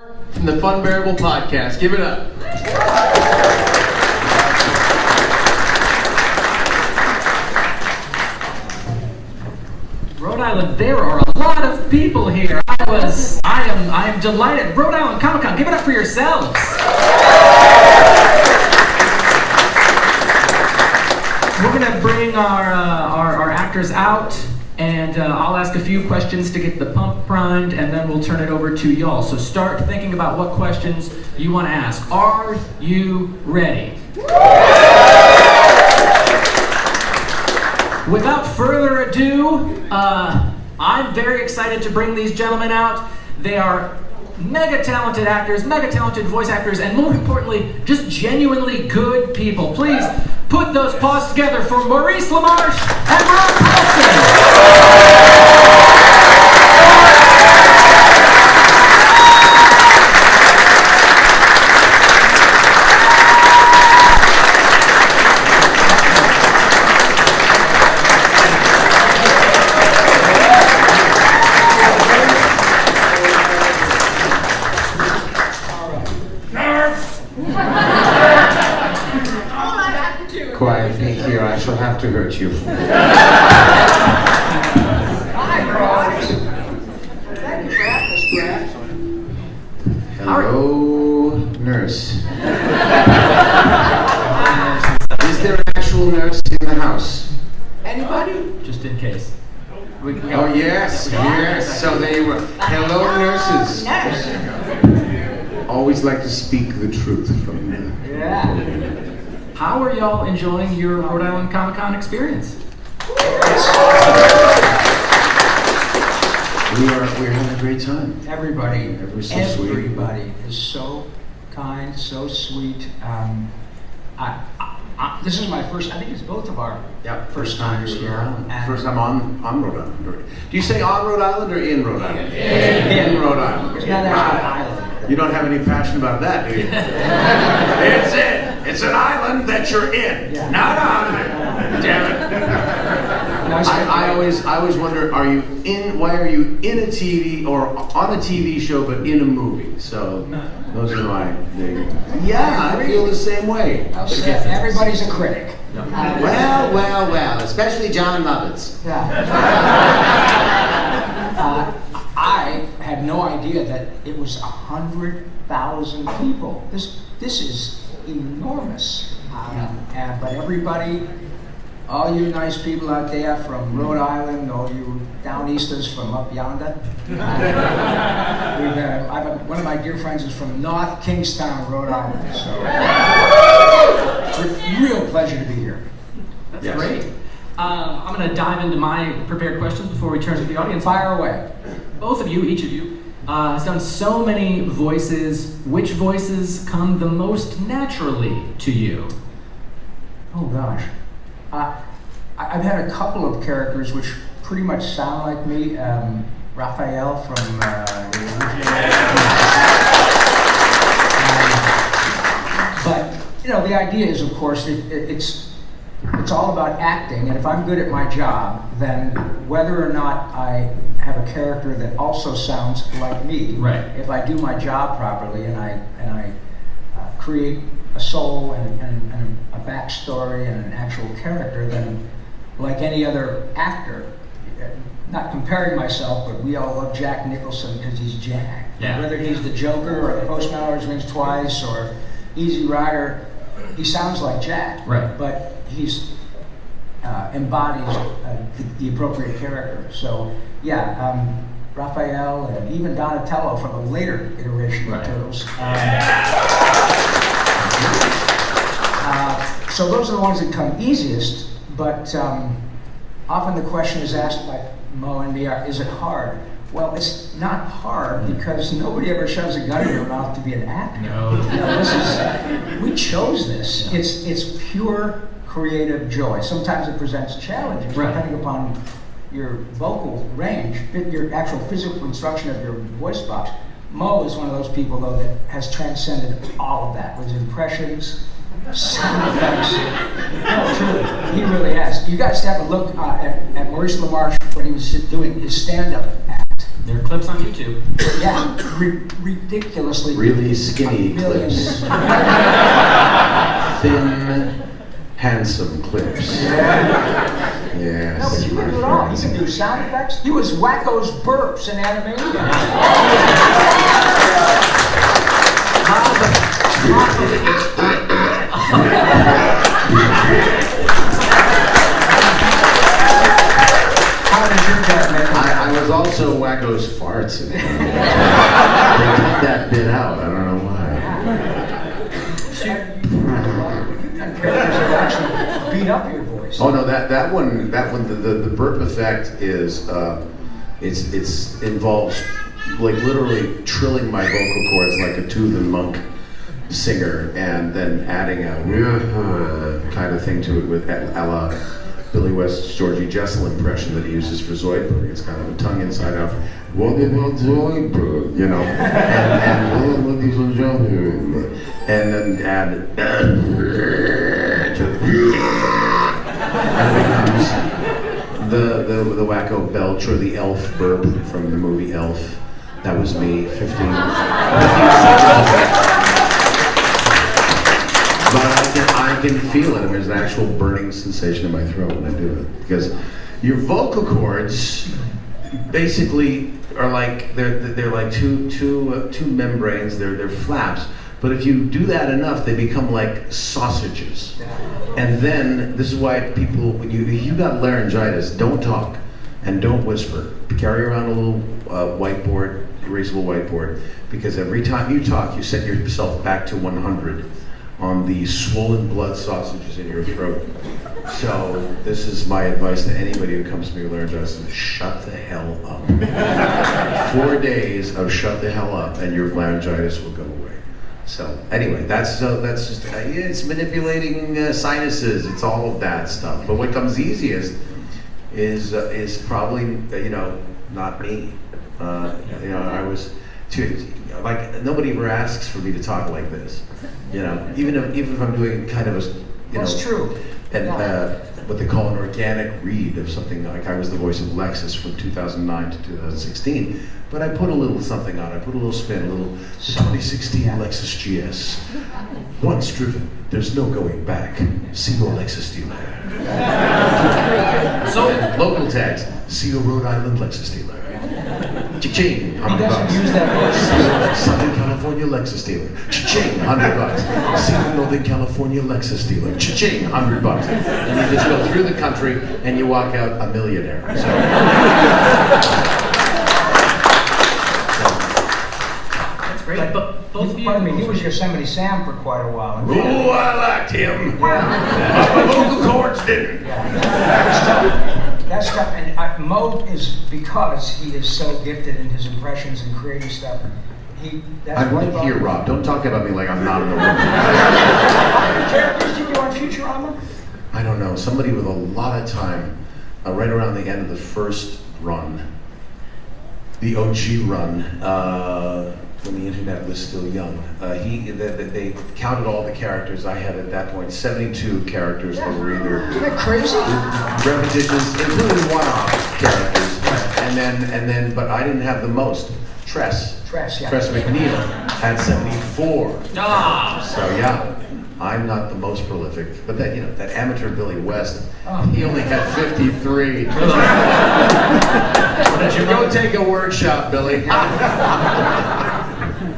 From the Fun Bearable Podcast. Give it up. Rhode Island, there are a lot of people here. I am delighted. Rhode Island Comic Con, give it up for yourselves. We're gonna bring our actors out, and I'll ask a few questions to get the pump primed, and then we'll turn it over to y'all. So start thinking about what questions you want to ask. Are you ready? Without further ado, I'm very excited to bring these gentlemen out. They are mega talented actors, mega talented voice actors, and more importantly, just genuinely good people. Please put those paws together for Maurice Lamarche and Rob Paulsen. Quiet, me here. I shall have to hurt you. Hello, nurse. Is there an actual nurse in the house? Anybody? Just in case. Oh, yes, yes. So they were. Hello, nurses. Always like to speak the truth from you. Yeah. How are y'all enjoying your Rhode Island Comic Con experience? We're having a great time. Everybody sweet. is so kind, so sweet. This is my first. I think it's both of our first times here. First time on Rhode Island. Do you say on Rhode Island or in Rhode Island? In Rhode Island. It's not actually an island. You don't have any passion about that, do you? It's in. It's an island that you're in, not on. Damn it. I always wonder, why are you in a TV or on a TV show but in a movie? So those are my things. Yeah, I feel the same way. Everybody's a critic. Well, especially John Lovitz. I had no idea that it was 100,000 people. This is enormous. But everybody, all you nice people out there from Rhode Island, all you down easters from up yonder. One of my dear friends is from North Kingstown, Rhode Island. So it's a real pleasure to be here. That's great. I'm going to dive into my prepared questions before we turn to the audience. Fire away. Both of you, each of you, has done so many voices. Which voices come the most naturally to you? Oh gosh. I've had a couple of characters which pretty much sound like me. Raphael from but you know, the idea is, of course, it's all about acting, and if I'm good at my job, then whether or not I have a character that also sounds like me, if I do my job properly and I create a soul and a backstory and an actual character, then like any other actor, not comparing myself, but we all love Jack Nicholson because he's Jack. Yeah. Whether he's the Joker or the Postman Always Rings Twice or Easy Rider, he sounds like Jack, but he's embodies the appropriate character. So Raphael and even Donatello from a later iteration of Turtles. So those are the ones that come easiest, but often the question is asked by Mo and me, is it hard? Well, it's not hard because nobody ever shoves a gun in your mouth to be an actor. No. We chose this. It's pure creative joy. Sometimes it presents challenges depending upon your vocal range, your actual physical construction of your voice box. Mo is one of those people, though, that has transcended all of that with his impressions, sound effects. No, truly, he really has. You guys have a look at Maurice Lamarche when he was doing his stand-up act. There are clips on YouTube. Yeah, ridiculously. Really skinny millions. clips. Thin, handsome clips. Yes. No, but you can do it all. You can do sound effects. He was Wacko's burps in Animaniacs. How did your dad make it? I was also Wacko's farts. They cut that bit out. I don't know why. And characters that actually beat up your voice. Oh no, that one, the burp effect is, it's involves like literally trilling my vocal cords like a tooth and monk singer, and then adding a kind of thing to it with a la Billy West's Georgie Jessel impression that he uses for Zoidberg. It's kind of a tongue inside out. What about Zoidberg? You know, and ladies and gentlemen, and then add and the Wacko Belch or the Elf burp from the movie Elf. That was me, 15. But I can feel it, and there's an actual burning sensation in my throat when I do it. Because your vocal cords basically are like, they're like two membranes, they're flaps. But if you do that enough, they become like sausages. And then, this is why people, when you got laryngitis, don't talk and don't whisper. Carry around a little whiteboard, erasable whiteboard, because every time you talk, you set yourself back to 100 on the swollen blood sausages in your throat. So this is my advice to anybody who comes to me with laryngitis: shut the hell up. 4 days of shut the hell up, and your laryngitis will go away. So anyway, that's just it's manipulating sinuses. It's all of that stuff. But what comes easiest is probably not me. I was too. Like, nobody ever asks for me to talk like this, even if I'm doing kind of a, That's true. And what they call an organic read of something. Like, I was the voice of Lexus from 2009 to 2016, but I put a little something on. I put a little spin, a little 2016 Lexus GS. Once driven, there's no going back. See your Lexus dealer. So local tags. See your Rhode Island Lexus dealer. Cha-ching, $100. He doesn't use that voice. Southern California Lexus dealer. Cha-ching, $100. See the Northern California Lexus dealer. Cha-ching, $100. And you just go through the country and you walk out a millionaire. So That's great. But both of you. Pardon me, he was Yosemite Sam for quite a while. oh, I liked him. But my vocal cords didn't. That's tough, and Mo is, because he is so gifted in his impressions and creating stuff. I'm right here, Rob. Don't talk about me like I'm not in the room. How many characters did you do on Futurama? I don't know. Somebody with a lot of time, right around the end of the first run, the OG run, when the internet was still young. They counted all the characters. I had at that point 72 characters that were either Isn't that crazy? repetitions, including one-off characters, and then, but I didn't have the most. Tress McNeil had 74. Ah. So yeah, I'm not the most prolific, but that that amateur Billy West, he only had 53. Go take a workshop, Billy.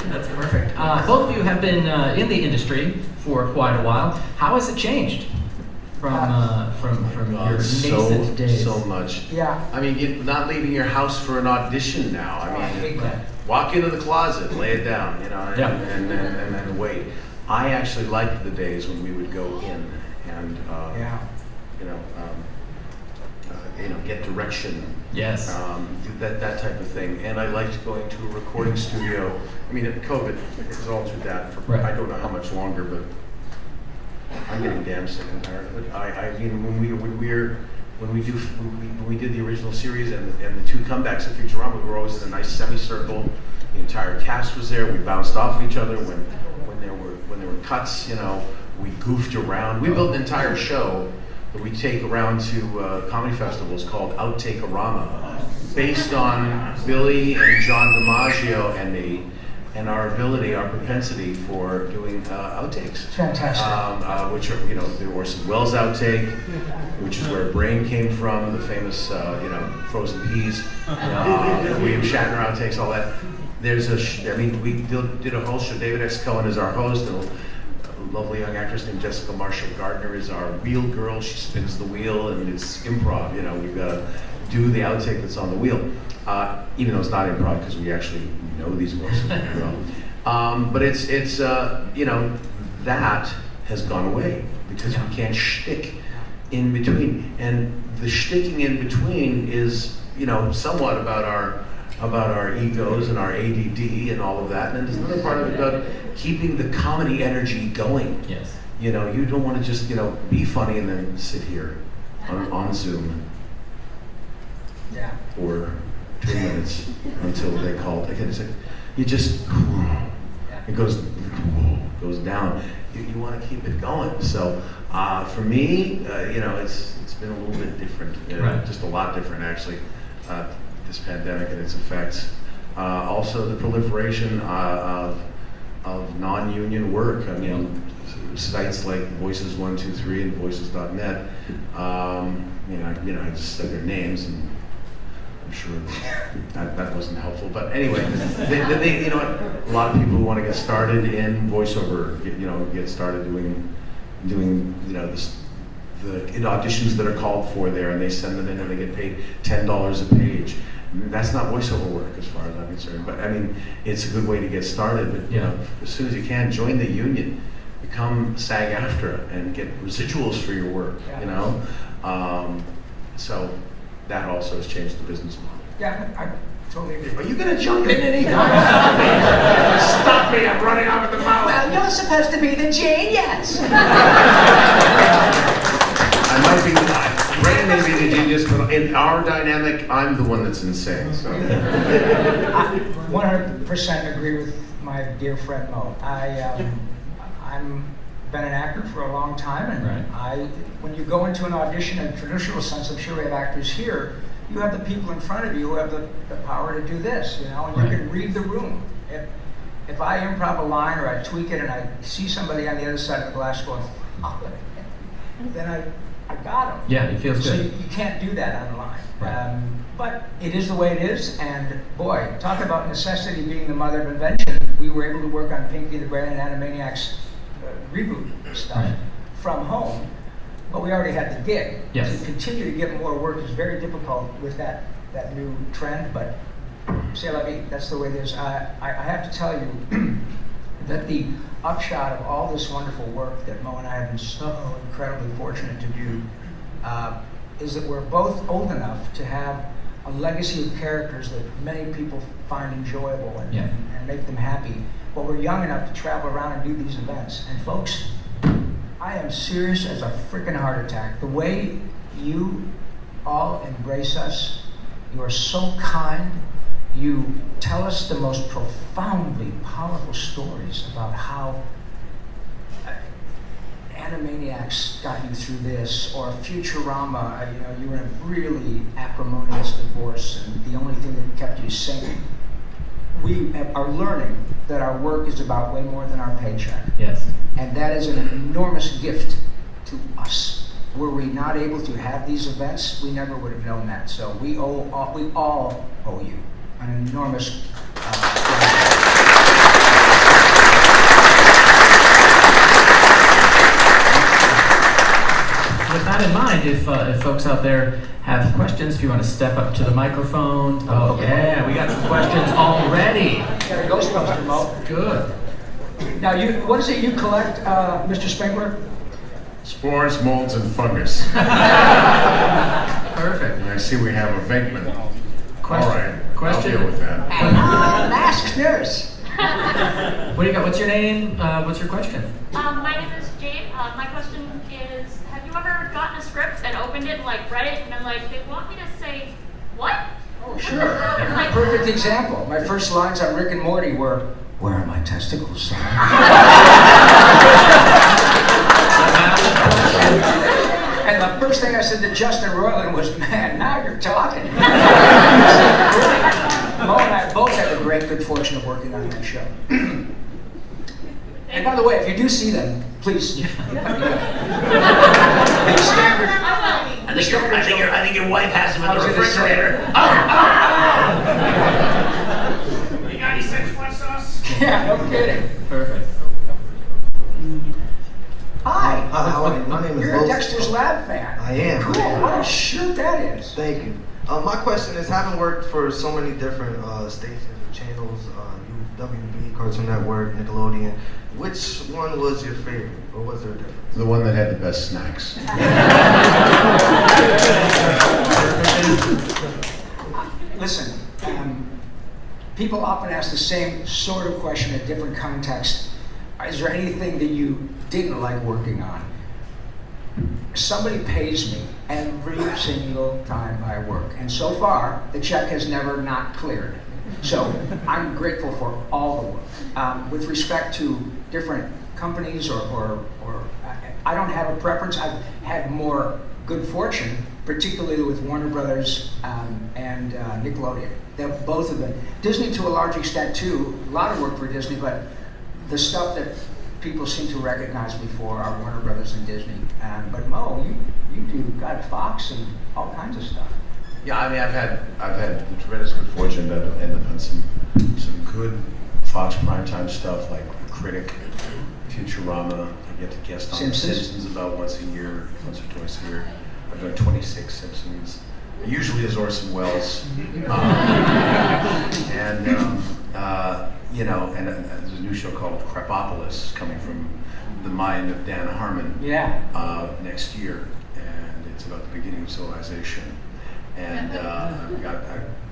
That's perfect. Both of you have been in the industry for quite a while. How has it changed from your nascent days? So much. Yeah. I mean, not leaving your house for an audition now. I hate that. walk into the closet, lay it down, and then wait. I actually liked the days when we would go in and get direction. Yes. That type of thing. And I liked going to a recording studio. I mean, COVID has altered that for Right. I don't know how much longer, but I'm getting damn sick and tired of it. I mean, when we did the original series and the two comebacks of Futurama, we were always in a nice semicircle. The entire cast was there. We bounced off of each other when there were cuts. We goofed around. We built an entire show that we take around to comedy festivals called Outtake-A-Rama, based on Billy and John DiMaggio and me, and our ability, our propensity for doing outtakes. Fantastic. Which are, the Orson Welles outtake, which is where Brain came from, the famous, frozen peas, William Shatner outtakes, all that. There's we did a whole show. David X. Cohen is our host, and a lovely young actress named Jessica Marshall Gardner is our wheel girl. She spins the wheel, and it's improv. We've got to do the outtake that's on the wheel, even though it's not improv because we actually know these voices very well. But it's that has gone away because we can't shtick in between, and the shticking in between is somewhat about our egos and our ADD and all of that, and there's another part of it about keeping the comedy energy going. Yes. You don't want to just be funny and then sit here on Zoom. Yeah. For 2 minutes until they call it. You just it goes down. You want to keep it going. So for me, it's been a little bit different, just a lot different actually. This pandemic and its effects. Also, the proliferation of non-union work. Sites like Voices123 and Voices.net. I just said their names, and I'm sure that wasn't helpful. But anyway, they a lot of people who want to get started in voiceover, get started doing the auditions that are called for there, and they send them in and they get paid $10 a page. That's not voiceover work as far as I'm concerned, but it's a good way to get started. But as soon as you can, join the union, become SAG-AFTRA, and get residuals for your work. So that also has changed the business model. Yeah, I totally agree. Are you going to jump in any time? Stop me! I'm running off at the mouth. Well, you're supposed to be the genius. I might be. Ray may be the genius, but in our dynamic, I'm the one that's insane. So. I 100% agree with my dear friend Mo. I'm been an actor for a long time, and when you go into an audition in a traditional sense, I'm sure we have actors here, you have the people in front of you who have the power to do this, and you can read the room. If I improv a line or I tweak it and I see somebody on the other side of the glass going, then I got him. Yeah, it feels good. So you can't do that online. Right. But it is the way it is, and boy, talk about necessity being the mother of invention. We were able to work on Pinky the Brain and Animaniacs reboot stuff from home, but we already had the gig. Yes. To continue to get more work is very difficult with that new trend, but c'est la vie, that's the way it is. I have to tell you that the upshot of all this wonderful work that Mo and I have been so incredibly fortunate to do is that we're both old enough to have a legacy of characters that many people find enjoyable and make them happy. But we're young enough to travel around and do these events. And folks, I am serious as a freaking heart attack. The way you all embrace us, you are so kind. You tell us the most profoundly powerful stories about how Animaniacs got you through this, or Futurama, you were in a really acrimonious divorce and the only thing that kept you sane. We are learning that our work is about way more than our paycheck. Yes. And that is an enormous gift to us. Were we not able to have these events, we never would have known that. So we all owe you an enormous With that in mind, if folks out there have questions, if you want to step up to the microphone. Oh yeah, we got some questions already. Got a Ghostbuster, Mo. Good. Now, what is it you collect, Mr. Spengler? Spores, molds, and fungus. Perfect. And I see we have a Venkman. Question. All right, Question. I'll deal with that. Masked nurse. What do you got? What's your name? What's your question? My name is Jade. My question is, have you ever gotten a script and opened it and read it and been like, they want me to say what? Oh, sure. Perfect example. My first lines on Rick and Morty were, "Where are my testicles?" And the first thing I said to Justin Roiland was, man, now you're talking. Mo and I both had the great good fortune of working on that show. And by the way, if you do see them, please let me know. The standard. I think your wife has them in the I was gonna say- refrigerator. You got any Szechuan sauce? Yeah, no kidding. Perfect. Hi. Hi, how are you? My name is You're a Los. Dexter's Lab fan. I am. Cool. What a shirt that is. Thank you. My question is, having worked for so many different stations and channels, WB, Cartoon Network, Nickelodeon, which one was your favorite, or was there a difference? The one that had the best snacks. Listen, people often ask the same sort of question in different contexts. Is there anything that you didn't like working on? Somebody pays me every single time I work, and so far the check has never not cleared. So I'm grateful for all the work. With respect to different companies or I don't have a preference. I've had more good fortune, particularly with Warner Brothers and Nickelodeon. Both of them. Disney to a large extent too. A lot of work for Disney, but the stuff that people seem to recognize me for are Warner Brothers and Disney. But Mo, you do got Fox and all kinds of stuff. Yeah, I mean, I've had the tremendous good fortune to end up on some good Fox primetime stuff like The Critic, Futurama. I get to guest on Simpsons. The Simpsons about once or twice a year. I've done 26 Simpsons, usually as Orson Welles. And there's a new show called Crapopolis coming from the mind of Dan Harmon next year, and it's about the beginning of civilization. And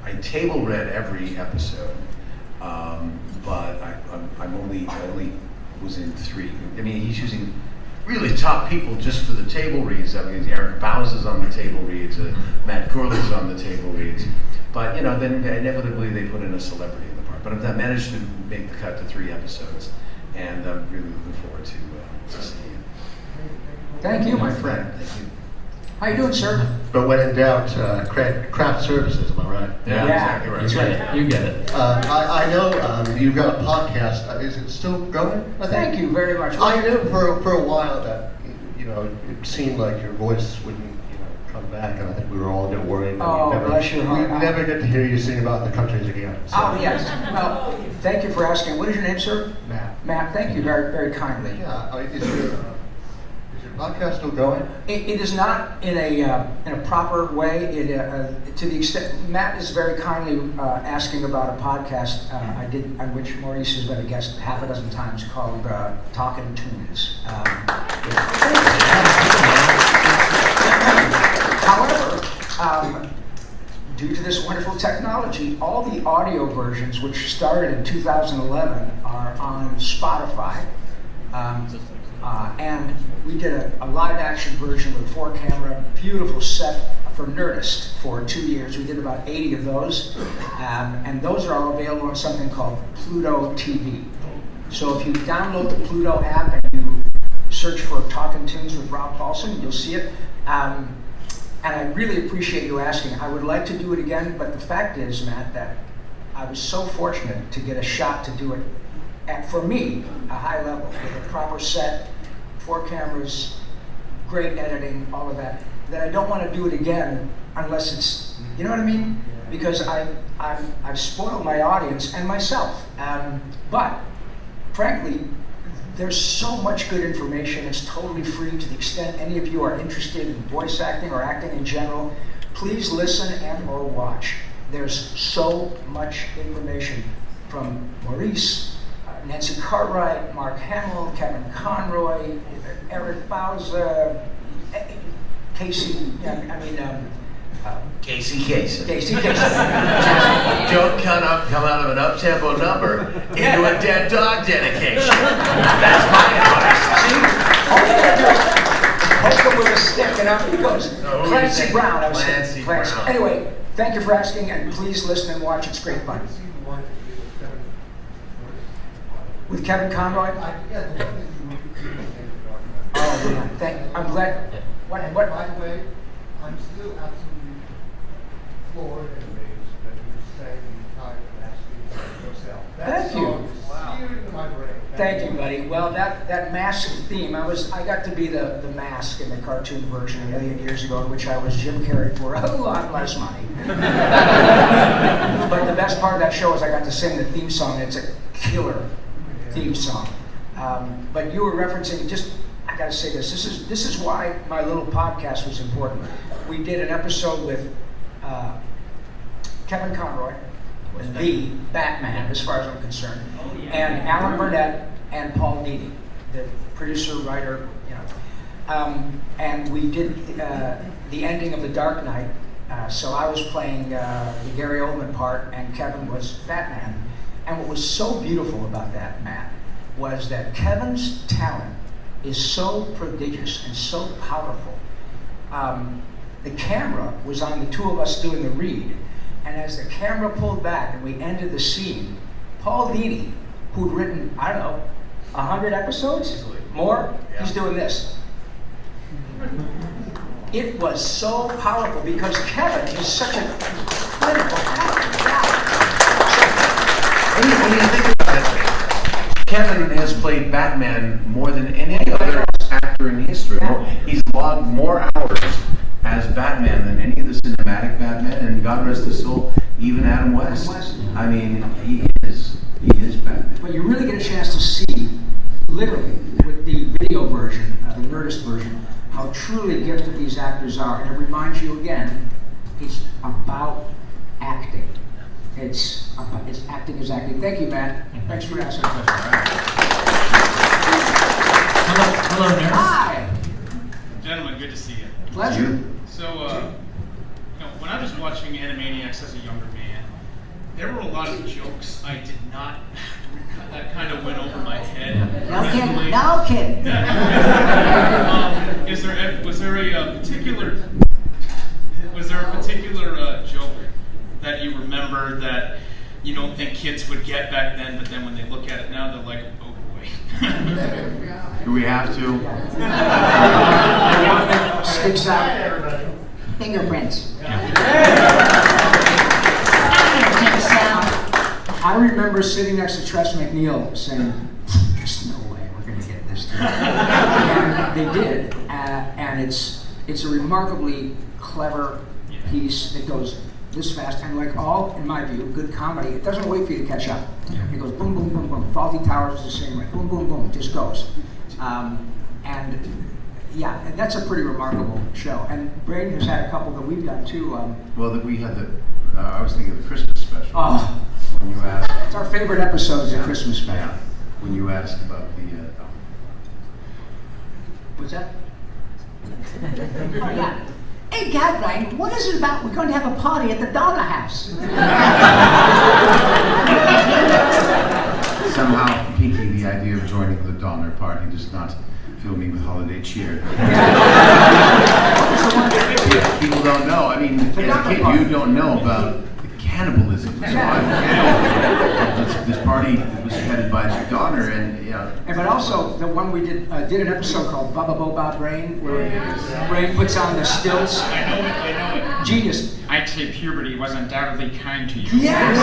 I table read every episode, but I only was in 3. I mean, he's using really top people just for the table reads. I mean, Eric Bowes is on the table reads, Matt Gourley's on the table reads. But then inevitably they put in a celebrity in the part. But I've managed to make the cut to 3 episodes, and I'm really looking forward to seeing it. Thank you, my friend. Thank you. How you doing, sir? But when in doubt, craft services, am I right? Yeah, Yeah, exactly right. That's right. You get it. I know you've got a podcast. Is it still going? I think? Thank you very much. I knew for a while that it seemed like your voice wouldn't come back, and I think we were all a bit worried. That Bless your heart. We never get to hear you sing about the countries again. So. Oh, yes. Well, thank you for asking. What is your name, sir? Matt. Matt, thank you very, very kindly. Yeah. Is your podcast still going? It is not in a proper way. To the extent Matt is very kindly asking about a podcast I did, on which Maurice has been a guest half a dozen times, called Talking Tunes. However, due to this wonderful technology, all the audio versions, which started in 2011, are on Spotify. And we did a live-action version with a 4-camera, beautiful set for Nerdist for 2 years. We did about 80 of those, and those are all available on something called Pluto TV. So if you download the Pluto app and you search for Talking Tunes with Rob Paulsen, you'll see it. And I really appreciate you asking. I would like to do it again, but the fact is, Matt, that I was so fortunate to get a shot to do it at, for me, a high level, with a proper set, 4 cameras, great editing, all of that, that I don't want to do it again unless it's, you know what I mean? Because I've spoiled my audience and myself. But frankly, there's so much good information. It's totally free. To the extent any of you are interested in voice acting or acting in general, please listen and or watch. There's so much information from Maurice, Nancy Cartwright, Mark Hamill, Kevin Conroy, Eric Bowes, Casey, Casey. Don't come out of an up-tempo number into a dead dog dedication. That's my advice. See? All you gotta do is poke him with a stick and up he goes. Oh, Clancy Brown, I was Clancy saying. Brown. Anyway, thank you for asking, and please listen and watch. It's great fun. With Kevin Conroy? Oh man, I'm glad. What? By the way, I'm still absolutely floored and amazed that you sang the entire mask yourself. That Thank you. song is seared into my brain. Thank you, buddy. Well, that mask theme, I got to be the mask in the cartoon version a million years ago, in which I was Jim Carrey for a lot less money. But the best part of that show is I got to sing the theme song. It's a killer theme song. But you were referencing, I got to say this. This is why my little podcast was important. We did an episode with Kevin Conroy, the Batman, as far as I'm concerned, and Alan Burnett and Paul Dini, the producer, writer, and we did the ending of The Dark Knight. So I was playing the Gary Oldman part, and Kevin was Batman. And what was so beautiful about that, Matt, was that Kevin's talent is so prodigious and so powerful. The camera was on the two of us doing the read, and as the camera pulled back and we ended the scene, Paul Dini, who'd written, 100 episodes? More? Yeah. He's doing this. It was so powerful because Kevin is such a incredible actor. When you think about it, Kevin has played Batman more than any other actor in history. Yeah. He's logged more hours as Batman than any of the cinematic Batman, and God rest his soul, even Adam West. I mean, he is Batman. But you really get a chance to see, literally, with the video version, the Nerdist version, how truly gifted these actors are. And it reminds you again, it's about acting. It's acting is acting. Thank you, Matt. Thanks for asking that question. Hello, nerds. Hi. Gentlemen, good to see you. Pleasure. So, when I was watching Animaniacs as a younger man, there were a lot of jokes I did not, that kind of went over my head. No kidding. Was there a particular joke that you remember that you don't think kids would get back then, but then when they look at it now, they're like, oh boy. Do we have to? Sticks out. Fingerprints. I remember sitting next to Tress MacNeille saying, there's no way we're going to get this through. And they did, and it's a remarkably clever piece that goes this fast, and like all, in my view, good comedy, it doesn't wait for you to catch up. It goes boom, boom, boom, boom. Faulty Towers is the same way. Boom, boom, boom. It just goes. And that's a pretty remarkable show. And Braden has had a couple that we've done too. Well, we had I was thinking of the Christmas special. Oh, when you asked. It's our favorite episode, the Christmas special. Yeah. When you asked about the. What's that? Oh, yeah. Hey, God, Brian, what is it about we're going to have a party at the Donner House? Somehow, Pinky, the idea of joining the Donner party does not fill me with holiday cheer. People don't know. I mean, as a kid, you don't know about the cannibalism. So this party was headed by the Donner, and But also the one we did an episode called Baba Boba Brain, where Brain puts on the stilts. I know it. Genius. I'd say puberty was undoubtedly kind to you. Yes.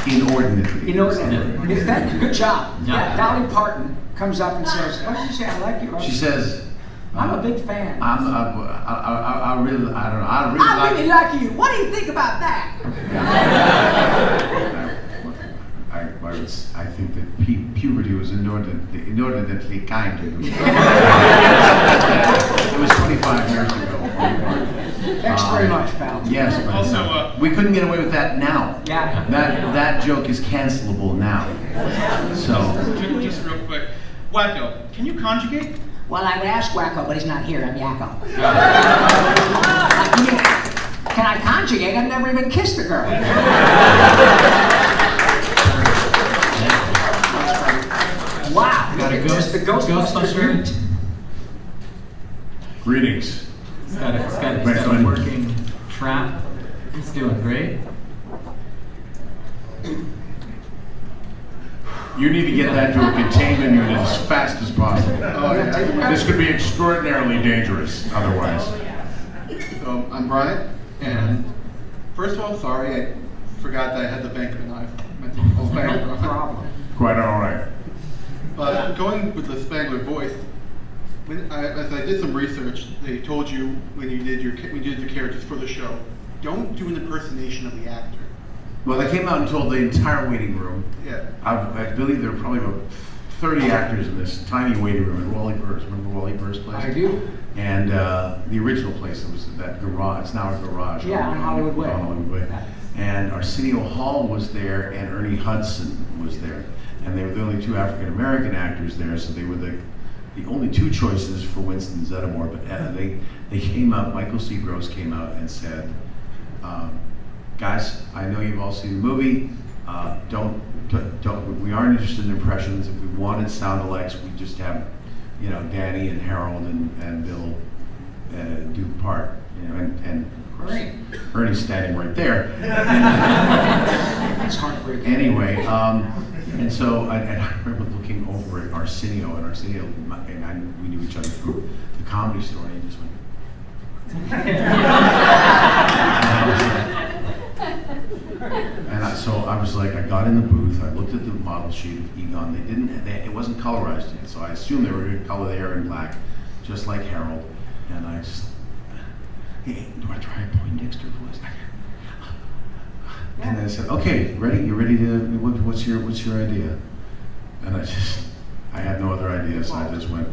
Inordinately. Good job. Yeah. Dolly Parton comes up and says, "What did you say? I like you." She says, "I'm a big fan." I really like you. What do you think about that? I think that puberty was inordinately kind to you. It was 25 years ago. Thanks very much, pal. Yes, but also, we couldn't get away with that now. Yeah. That joke is cancelable now. So. Just real quick, Wacko, can you conjugate? Well, I would ask Wacko, but he's not here. I'm Yakko. Can I conjugate? I've never even kissed a girl. Wow. Got a It's the Ghostbusters. Greetings. He's got a working trap. He's doing great. You need to get that to a containment unit as fast as possible. Oh, yeah. This could be extraordinarily dangerous otherwise. So I'm Brian, and first of all, sorry, I forgot that I had the banker knife. No problem. Quite all right. But going with the Spengler voice, as I did some research, they told you when you did the characters for the show, don't do an impersonation of the actor. Well, they came out and told the entire waiting room. Yeah. I believe there were probably about 30 actors in this tiny waiting room at Wally Burr's. Remember Wally Burr's place? I do. And the original place, it was that garage. It's now a garage. Yeah, on Hollywood Way. On Hollywood Way. And Arsenio Hall was there, and Ernie Hudson was there. And they were the only two African American actors there, so they were the only two choices for Winston Zeddemore. But they came out. Michael C. Gross came out and said, "Guys, I know you've all seen the movie. Don't. We aren't interested in impressions. If we wanted sound-alikes, we just have, Danny and Harold and Bill do the part. And of course, Ernie's standing right there. It's heartbreaking. Anyway, and so I remember looking over at Arsenio, and we knew each other through the Comedy Store, and he just went. So I was like, I got in the booth, I looked at the model sheet of Egon. It wasn't colorized yet, so I assumed they were going to color the hair in black, just like Harold. And I just, hey, do I try a Poindexter voice? And then I said, okay, ready? You ready to, what's your idea? And I had no other idea, so I just went,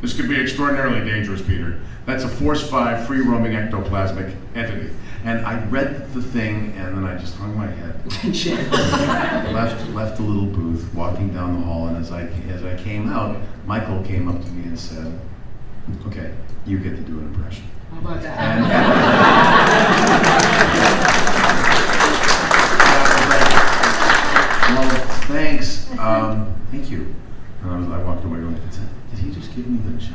this could be extraordinarily dangerous, Peter. That's a Force 5 free-roaming ectoplasmic entity. And I read the thing, and then I just hung my head. left the little booth, walking down the hall, and as I came out, Michael came up to me and said, okay, you get to do an impression. How about that? Well, thanks. Thank you. And I walked away going, did he just give me the job?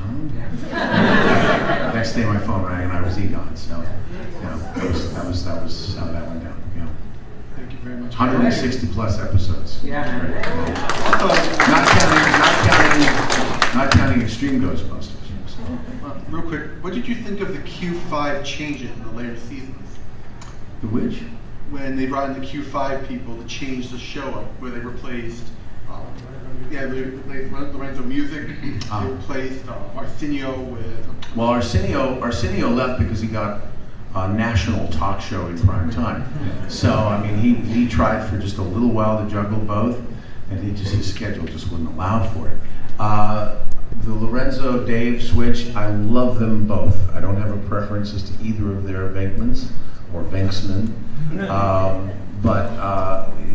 Next day my phone rang and I was Egon, so that was how that went down. Thank you very much. 160 plus episodes. Yeah. Not counting Extreme Ghostbusters. Real quick, what did you think of the Q5 changes in the later seasons? The which? When they brought in the Q5 people to change the show up, where they replaced, they replaced Lorenzo Music, they replaced Arsenio with... Well, Arsenio left because he got a national talk show in prime time. So, I mean, he tried for just a little while to juggle both, and his schedule just wouldn't allow for it. The Lorenzo Dave switch, I love them both. I don't have a preference as to either of their Venkmans or Venksmen. But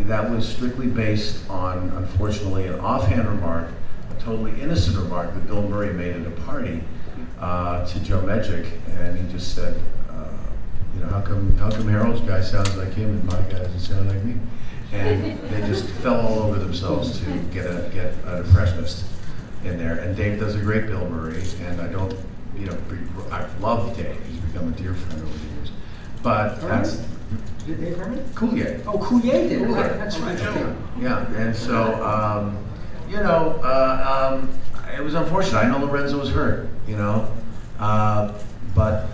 that was strictly based on, unfortunately, an offhand remark, a totally innocent remark that Bill Murray made at a party to Joe Medjick, and he just said, how come Harold's guy sounds like him and my guy doesn't sound like me? And they just fell all over themselves to get an impressionist in there. And Dave does a great Bill Murray, and I love Dave. He's become a dear friend over the years. But that's... Did Dave Herman? Coulier. Oh, Coulier did. Right. That's right. Yeah, and so, it was unfortunate. I know Lorenzo was hurt, but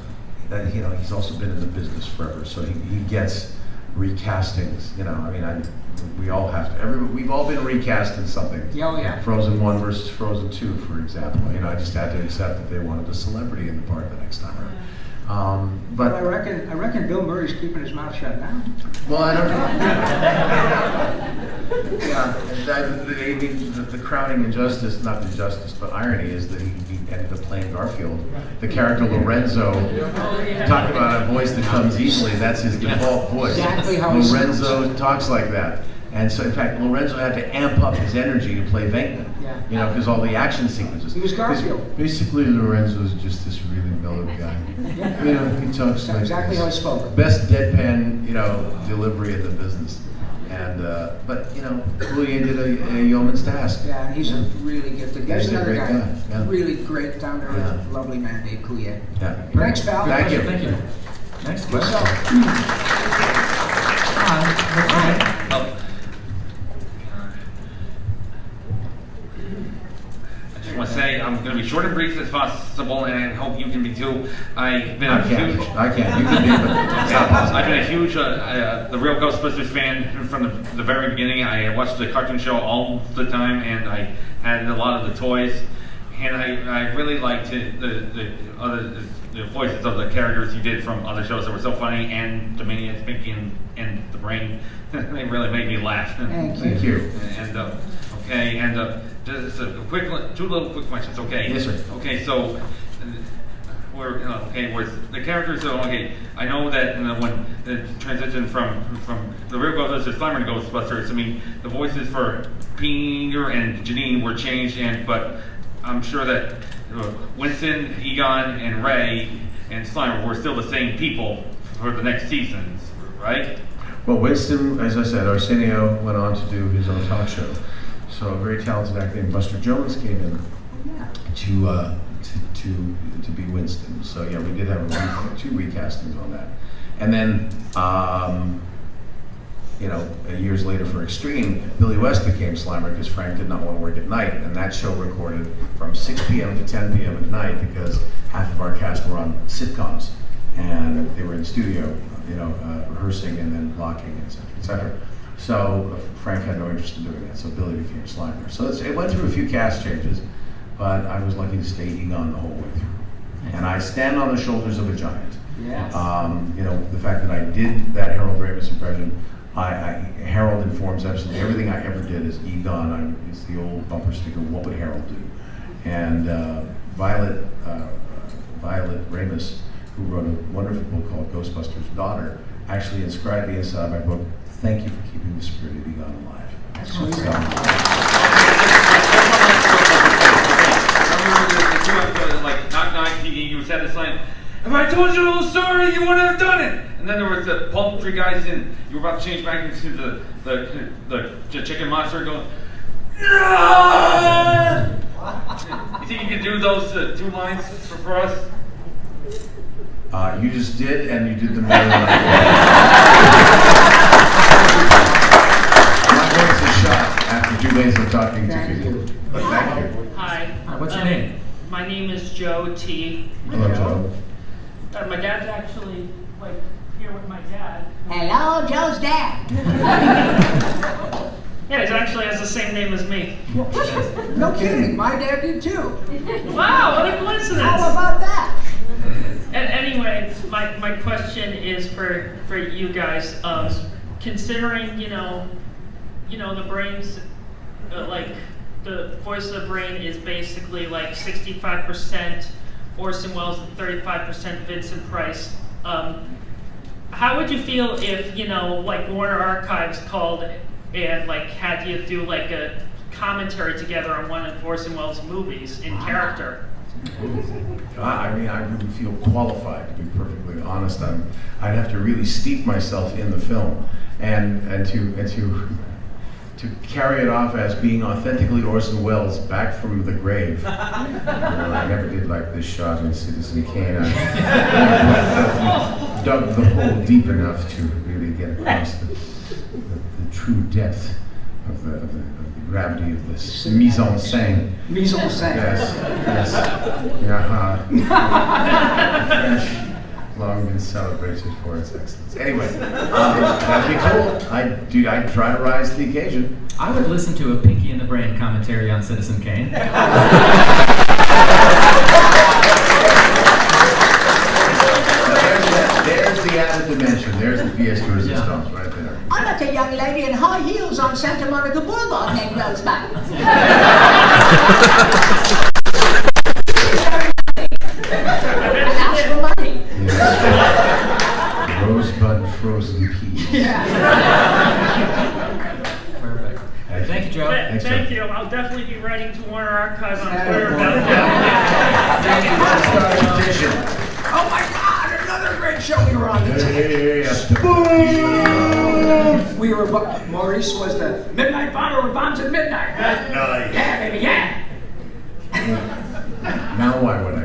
he's also been in the business forever, so he gets recastings. We all have to. We've all been recast in something. Oh yeah. Frozen 1 versus Frozen 2, for example. I just had to accept that they wanted a celebrity in the part the next time around. But I reckon Bill Murray's keeping his mouth shut now. Well, I don't know. The crowning injustice, not injustice, but irony is that he ended up playing Garfield. The character Lorenzo, talk about a voice that comes easily, that's his default voice. Exactly how Lorenzo talks like that. And so, in fact, Lorenzo had to amp up his energy to play Venkman. Yeah. Because all the action sequences. He was Garfield. Basically, Lorenzo's just this really mellow guy. He talks like exactly this. how he spoke. Best deadpan, delivery in the business. And but Coulier did a yeoman's task. Yeah, and he's a really gifted guy. He's another guy. Yeah. Really great, down to earth, lovely man, Dave Coulier. Yeah. Thanks, pal. Thank you. Next question. short and brief as possible, and I hope you can be too. I've been a huge. I can't. You can be, but it's not possible. I've been a huge, the real Ghostbusters fan from the very beginning. I watched the cartoon show all the time, and I had a lot of the toys. And I really liked the voices of the characters you did from other shows that were so funny, and Dominion, Pinky, and the Brain. They really made me laugh. Thank you. And okay, and just two little quick questions. Okay. Yes, sir. Okay, so where's the characters? So okay, I know that when the transition from the real Ghostbusters to Slimer to Ghostbusters, I mean the voices for Peter and Janine were changed, but I'm sure that Winston, Egon, and Ray and Slimer were still the same people for the next seasons, right? Well, Winston, as I said, Arsenio went on to do his own talk show. So a very talented actor named Buster Jones came in to be Winston. So yeah, we did have two recastings on that. And then, years later for Extreme, Billy West became Slimer because Frank did not want to work at night. And that show recorded from 6 p.m. to 10 p.m. at night because half of our cast were on sitcoms. And they were in studio, rehearsing and then blocking, et cetera, et cetera. So Frank had no interest in doing that, so Billy became Slimer. So it went through a few cast changes, but I was lucky to stay Egon the whole way through. And I stand on the shoulders of a giant. Yes. The fact that I did that Harold Ramis impression, Harold informs absolutely everything I ever did as Egon. It's the old bumper sticker, what would Harold do? And Violet Ramis, who wrote a wonderful book called Ghostbusters' Daughter, actually inscribed the inside of my book, "Thank you for keeping the spirit of Egon alive." That's sweet. Like knock knock, you said this line. If I told you a little story, you wouldn't have done it. And then there was the poultry guys, and you were about to change back into the chicken monster going. No! You think you can do those two lines for us? You just did, and you did them better than I did. My voice is shot after 2 days of talking to people. But thank you. Hi. What's your name? My name is Joe T. Hello, Joe. My dad's actually here with my dad. Hello, Joe's dad. Yeah, he actually has the same name as me. No kidding, my dad did too. Wow, what a coincidence! How about that? And anyway, my question is for you guys. Considering the Brain's the voice of the Brain is basically 65% Orson Welles and 35% Vincent Price. How would you feel if Warner Archives called and had you do a commentary together on one of Orson Welles' movies in character? I wouldn't feel qualified, to be perfectly honest. I'd have to really steep myself in the film, and to carry it off as being authentically Orson Welles back from the grave. I never did like this shot in Citizen Kane. I dug the hole deep enough to really get across the true depth of the gravity of this mise en scène. Mise en scène. Yes. French, long been celebrated for its excellence. Anyway, that'd be cool. I'd try to rise to the occasion. I would listen to a Pinky and the Brain commentary on Citizen Kane. There's the added dimension. There's the pièce de résistance right there. I met a young lady in high heels on Santa Monica Boulevard named Rosebud. And asked for money. Yes. Rosebud frozen peas. Perfect. Thank you, Joe. Thank you. I'll definitely be writing to Warner Archives on Twitter about that. Oh my God! Another great show we were on. We were. Maurice was the midnight bomber with bombs at midnight. Nice. Yeah, baby, yeah. Now why would I?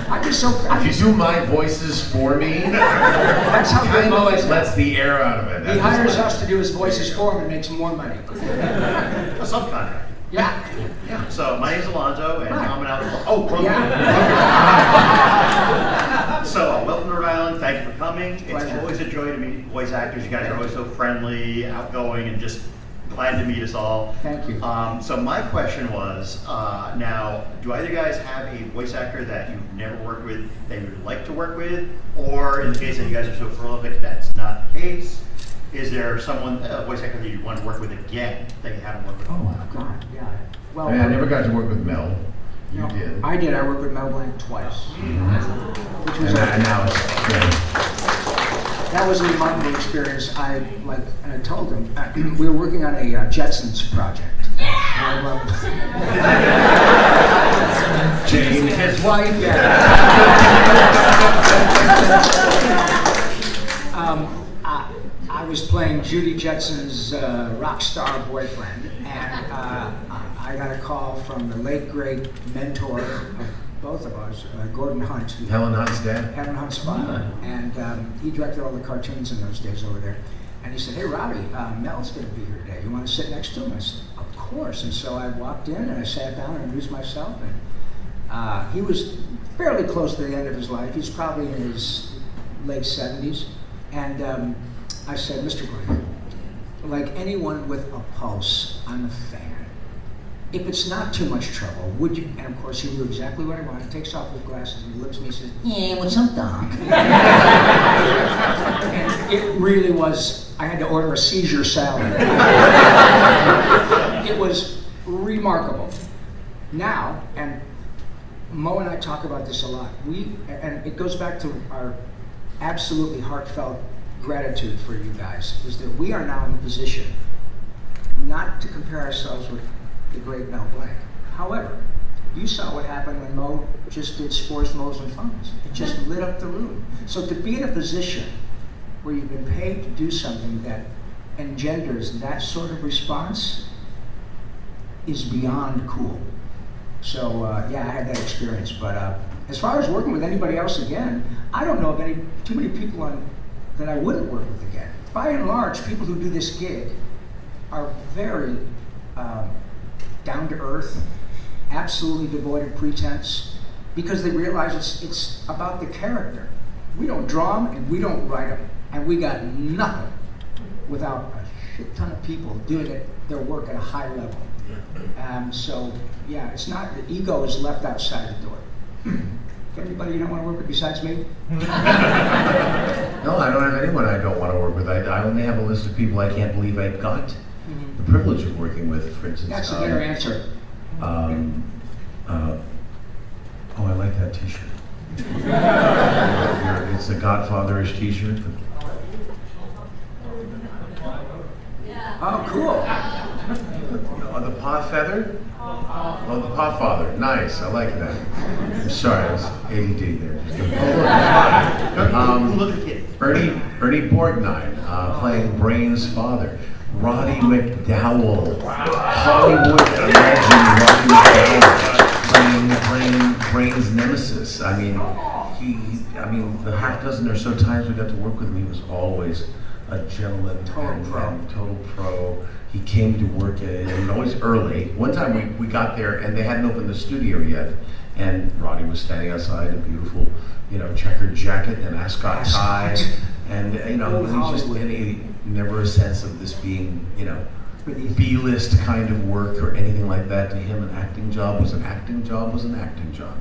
I'm just so. If you do my voices for me, that's how good Mo is. Lets the air out of it. He hires us to do his voices for him and makes more money. A subcontract. Yeah. Yeah. So my name's Alonzo, and Hi. I'm an outlaw. Oh, wrong Yeah. So welcome to Rhode Island. Thank you for coming. It's Pleasure. always a joy to meet voice actors. You guys are always so friendly, outgoing, and just glad to meet us all. Thank you. So my question was, now, do either of you guys have a voice actor that you've never worked with that you would like to work with? Or in the case that you guys are so prolific, that's not the case? Is there someone, a voice actor that you want to work with again that you haven't worked with in a while? God, yeah. Well, I mean, I never got to work with Mel. You no, did. I did. I worked with Mel Blanc twice. Which was And now it's good. that was a remarkable experience. And I told him, we were working on a Jetsons project. Jane, his wife. I was playing Judy Jetson's rock star boyfriend, and I got a call from the late great mentor of both of us, Gordon Hunt. Helen Hunt's dad. Helen Hunt's father, and he directed all the cartoons in those days over there. And he said, "Hey, Robbie, Mel's going to be here today. You want to sit next to him?" I said, "Of course." And so I walked in and I sat down and introduced myself. And he was fairly close to the end of his life. He's probably in his late 70s. And I said, "Mr. Gray, like anyone with a pulse, I'm a fan. If it's not too much trouble, would you?" And of course, he knew exactly what I wanted. He takes off his glasses and he looks at me and says, "Yeah, what's up, Doc?" And it really was, I had to order a Caesar salad. It was remarkable. Now, and Mo and I talk about this a lot, and it goes back to our absolutely heartfelt gratitude for you guys, is that we are now in the position not to compare ourselves with the great Mel Blanc. However, you saw what happened when Mo just did Spores, Moles, and Funs. It just lit up the room. So to be in a position where you've been paid to do something that engenders that sort of response is beyond cool. So yeah, I had that experience. But as far as working with anybody else again, I don't know of too many people that I wouldn't work with again. By and large, people who do this gig are very down to earth, absolutely devoid of pretense, because they realize it's about the character. We don't draw them and we don't write them, and we got nothing without a shit ton of people doing their work at a high level. So yeah, it's not, the ego is left outside the door. Anybody you don't want to work with besides me? No, I don't have anyone I don't want to work with. I only have a list of people I can't believe I got the privilege of working with, for instance. That's a better answer. Oh, I like that t-shirt. It's a Godfather-ish t-shirt. Oh, cool. Oh, the paw feather? Oh, the paw father. Nice. I like that. I'm sorry, I was ADD there. Ernie Borgnine playing Brain's father. Roddy McDowell, Hollywood legend Roddy McDowell, playing Brain's nemesis. I mean, the half dozen or so times we got to work with him, he was always a gentleman and total pro. He came to work and always early. One time we got there and they hadn't opened the studio yet, and Roddy was standing outside, a beautiful, checkered jacket and ascot tie, and he was just never a sense of this being B-list kind of work or anything like that. To him, an acting job was an acting job was an acting job,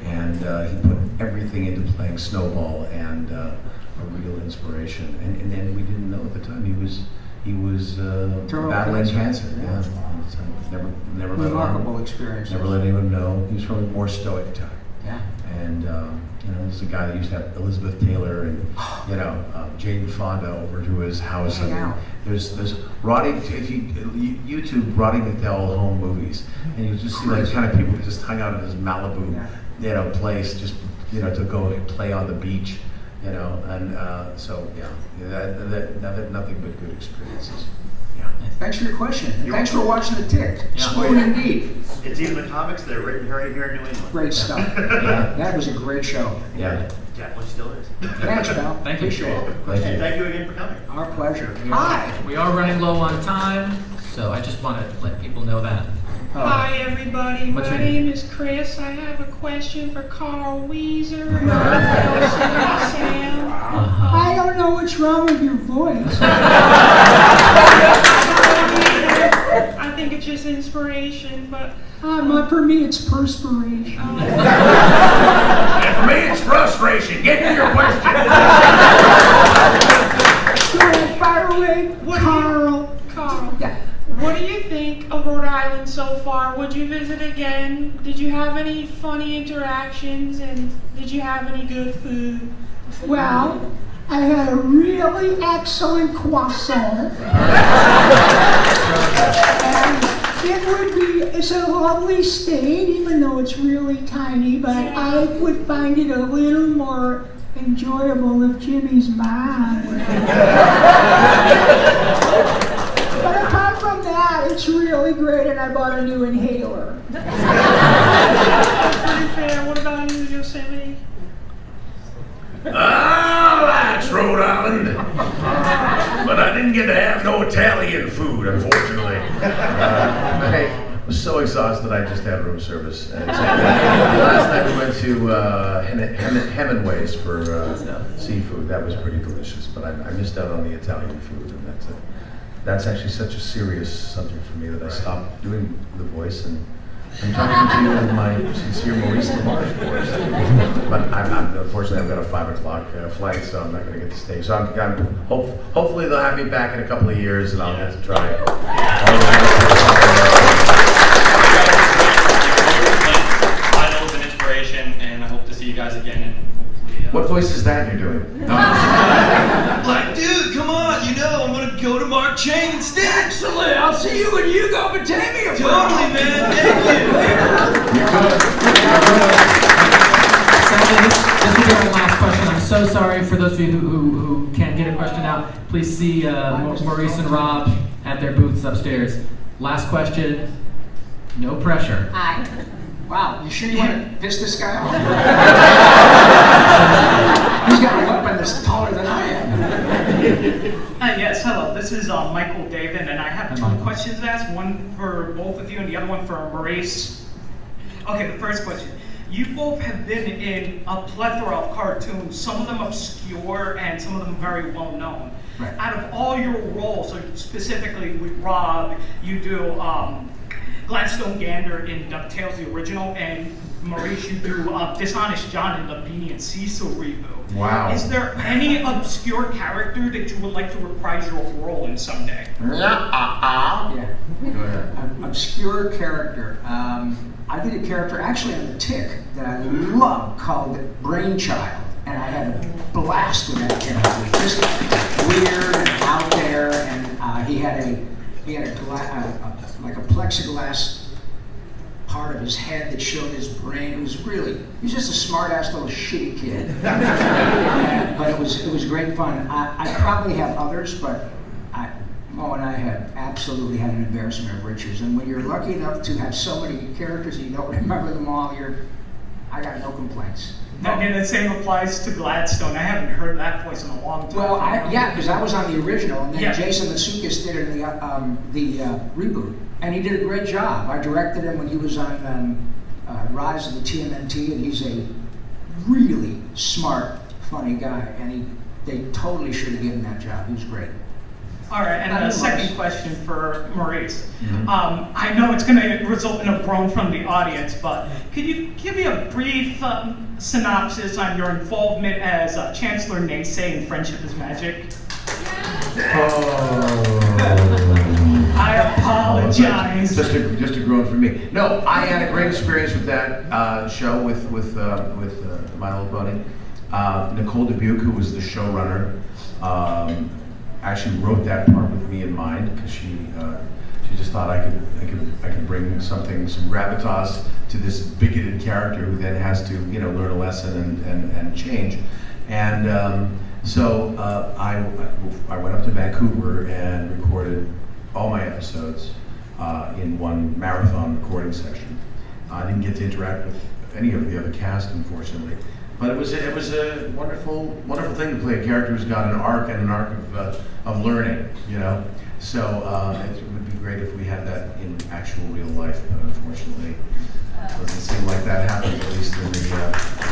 and he put everything into playing Snowball, and a real inspiration. And then we didn't know at the time he was battling cancer. Yeah. Never remarkable experience. Never let anyone know. He was from a more stoic type. Yeah. And this is a guy that used to have Elizabeth Taylor and Jane Fonda over to his house. There's Roddy. If you YouTube Roddy McDowell home movies, and you just see like kind of people who just hung out at his Malibu, place, just to go play on the beach. So I've had nothing but good experiences. Yeah. Thanks for your question. And thanks for watching The Tick. Spoon indeed. It's even the comics that are written right here in New England. Great stuff. That was a great show. Yeah. Definitely still is. Thanks, pal. Thank you. Appreciate it. And thank you again for coming. Our pleasure. Hi. We are running low on time, so I just want to let people know that. Hi everybody, What's my your name? name is Chris. I have a question for Carl Wheezer, Yosemite Sam. I don't know what's wrong with your voice. I think it's just inspiration, but For me, it's perspiration. And for me, it's frustration. Get to your question. Go ahead, fire away, Carl. Yeah. What do you think of Rhode Island so far? Would you visit again? Did you have any funny interactions, and did you have any good food? Well, I had a really excellent croissant. And it's a lovely state, even though it's really tiny, but I would find it a little more enjoyable if Jimmy's mom were But apart from that, it's really great, and I bought a new inhaler. Pretty fair. What about you, Yosemite? That's Rhode Island. But I didn't get to have no Italian food, unfortunately. I was so exhausted I just had room service. And last night we went to Hemingway's for seafood. That was pretty delicious, but I missed out on the Italian food, and that's actually such a serious subject for me that I stopped doing the voice, and I'm talking to you in my sincere Maurice Lamarche voice. But unfortunately, I've got a 5 o'clock flight, so I'm not going to get to stay. So hopefully they'll have me back in a couple of years, and I'll get to try it. Idols and inspiration, and I hope to see you guys again. And what voice is that you're doing? Like, dude, come on, I'm gonna go to Mark Chain instead. Excellent! I'll see you when you go Batavia. Totally, man. Thank you. Sadly, this will be our last question. I'm so sorry for those of you who can't get a question out. Please see Maurice and Rob at their booths upstairs. Last question. No pressure. Hi. Wow, you sure you want to piss this guy off? He's got a weapon that's taller than I am. Yes, hello. This is Michael David, and I have 2 questions to ask. One for both of you, and the other one for Maurice. Okay, the first question. You both have been in a plethora of cartoons, some of them obscure and some of them very well known. Right. Out of all your roles, so specifically with Rob, you do Gladstone Gander in DuckTales, the original, and Maurice, you do Dishonest John in the Beanie and Cecil reboot. Wow. Is there any obscure character that you would like to reprise your role in someday? Yeah. Go ahead. Obscure character. I did a character actually on the Tick that I love called Brainchild, and I had a blast with that character. Just weird and out there, and he had a like a plexiglass part of his head that showed his brain. He was just a smart-ass little shitty kid. But it was great fun. I probably have others, but Mo and I absolutely had an embarrassment of riches. And when you're lucky enough to have so many characters and you don't remember them all, I got no complaints. And the same applies to Gladstone. I haven't heard that voice in a long time. Well, because I was on the original, and then Yeah. Jason Matsoukas did it in the reboot, and he did a great job. I directed him when he was on Rise of the TMNT, and he's a really smart, funny guy, and they totally should have given that job. He was great. All right, and a second question for Maurice. I know it's going to result in a groan from the audience, but could you give me a brief synopsis on your involvement as Chancellor Naysay in Friendship is Magic? I apologize. Just a groan for me. No, I had a great experience with that show with My Little Pony. Nicole Dubuque, who was the showrunner, actually wrote that part with me in mind because she just thought I could bring some gravitas to this bigoted character who then has to learn a lesson and change. And so I went up to Vancouver and recorded all my episodes in one marathon recording section. I didn't get to interact with any of the other cast, unfortunately. But it was a wonderful thing to play a character who's got an arc and an arc of learning, you know. So it would be great if we had that in actual real life, but unfortunately, it doesn't seem like that happens, at least in the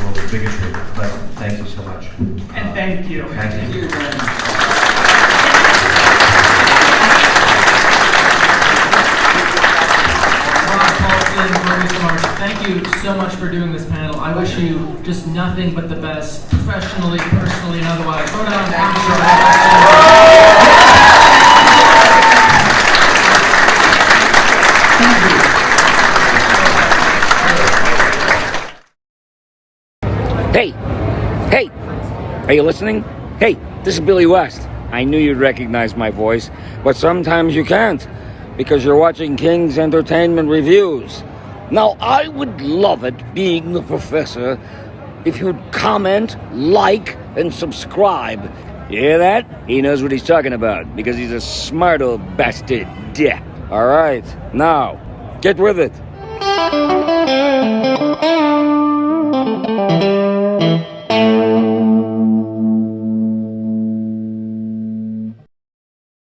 world of bigotry. But thank you so much. And thank you. Thank you. Rob Paulsen Maurice Lamarche, thank you so much for doing this panel. I wish you just nothing but the best, professionally, personally, and otherwise. Rhode Island Comic Con. Hey, are you listening? Hey, this is Billy West. I knew you'd recognize my voice, but sometimes you can't, because you're watching King's Entertainment Reviews. Now, I would love it, being the professor, if you'd comment, like, and subscribe. You hear that? He knows what he's talking about, because he's a smart old bastard. Yeah. All right, now, get with it.